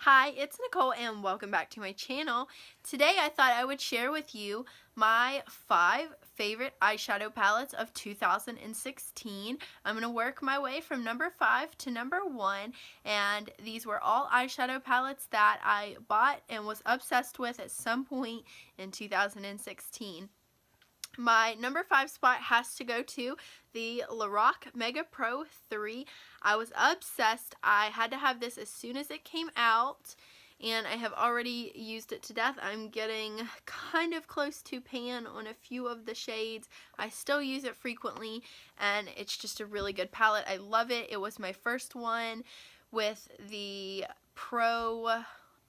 Hi, it's Nicole and welcome back to my channel. Today I thought I would share with you my 5 favorite eyeshadow palettes of 2016. I'm going to work my way from number 5 to number 1, and these were all eyeshadow palettes that I bought and was obsessed with at some point in 2016. My number 5 spot has to go to the Lorac Mega Pro 3. I was obsessed. I had to have this as soon as it came out, and I have already used it to death. I'm getting kind of close to pan on a few of the shades. I still use it frequently, and it's just a really good palette. I love it. It was my first one with the Pro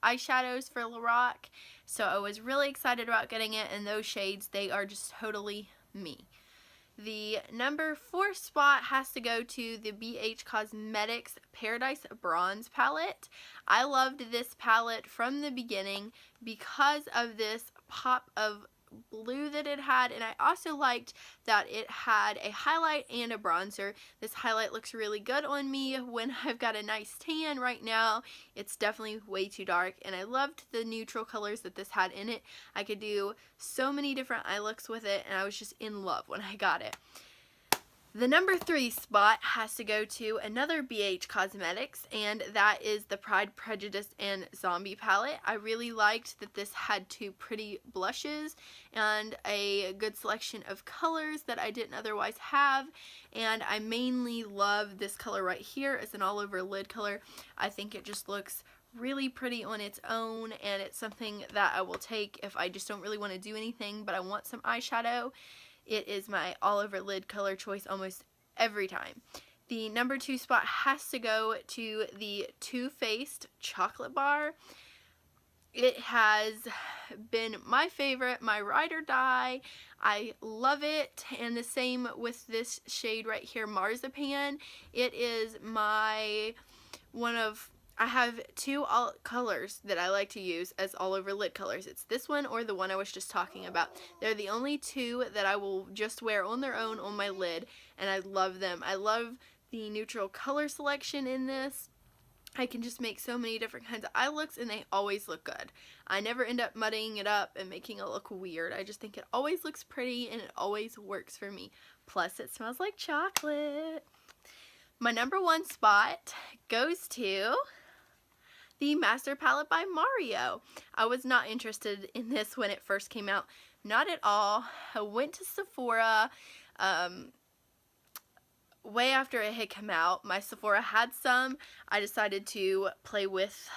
eyeshadows for Lorac, so I was really excited about getting it, and those shades, they are just totally me. The number 4 spot has to go to the BH Cosmetics Paradise Bronze palette. I loved this palette from the beginning because of this pop of blue that it had, and I also liked that it had a highlight and a bronzer. This highlight looks really good on me when I've got a nice tan. Right now it's definitely way too dark, and I loved the neutral colors that this had in it. I could do so many different eye looks with it, and I was just in love when I got it. The number 3 spot has to go to another BH Cosmetics, and that is the Pride, Prejudice, and Zombie palette. I really liked that this had 2 pretty blushes and a good selection of colors that I didn't otherwise have, and I mainly love this color right here. It's an all over lid color. I think it just looks really pretty on its own, and it's something that I will take if I just don't really want to do anything but I want some eyeshadow. It is my all over lid color choice almost every time. The number 2 spot has to go to the Too Faced chocolate bar. It has been my favorite, my ride or die. I love it, and the same with this shade right here, Marzipan. It is my I have 2 colors that I like to use as all over lid colors. It's this one or the one I was just talking about. They're the only 2 that I will just wear on their own on my lid, and I love them. I love the neutral color selection in this. I can just make so many different kinds of eye looks, and they always look good. I never end up muddying it up and making it look weird. I just think it always looks pretty, and it always works for me. Plus, it smells like chocolate. My number 1 spot goes to the Master Palette by Mario. I was not interested in this when it first came out. Not at all. I went to Sephora way after it had come out. My Sephora had some. I decided to play with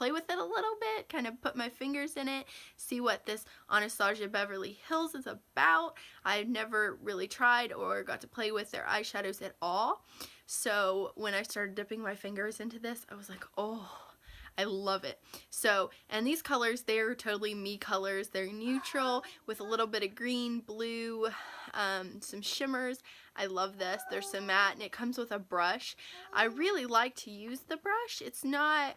it a little bit, kind of put my fingers in it, see what this Anastasia Beverly Hills is about. I've never really tried or got to play with their eyeshadows at all. So when I started dipping my fingers into this, I was like, oh, I love it. So, and these colors, they're totally me colors. They're neutral with a little bit of green, blue, some shimmers. I love this. They're so matte, and it comes with a brush. I really like to use the brush. It's not,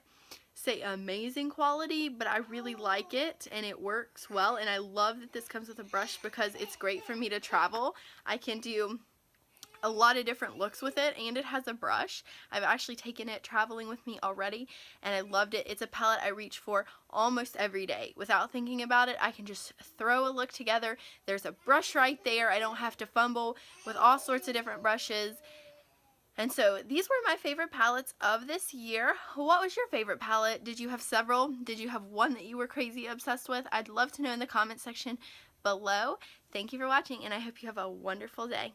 say, amazing quality, but I really like it, and it works well. And I love that this comes with a brush because it's great for me to travel. I can do a lot of different looks with it, and it has a brush. I've actually taken it traveling with me already, and I loved it. It's a palette I reach for almost every day. Without thinking about it, I can just throw a look together. There's a brush right there. I don't have to fumble with all sorts of different brushes. And so these were my favorite palettes of this year. What was your favorite palette? Did you have several? Did you have one that you were crazy obsessed with? I'd love to know in the comment section below. Thank you for watching, and I hope you have a wonderful day.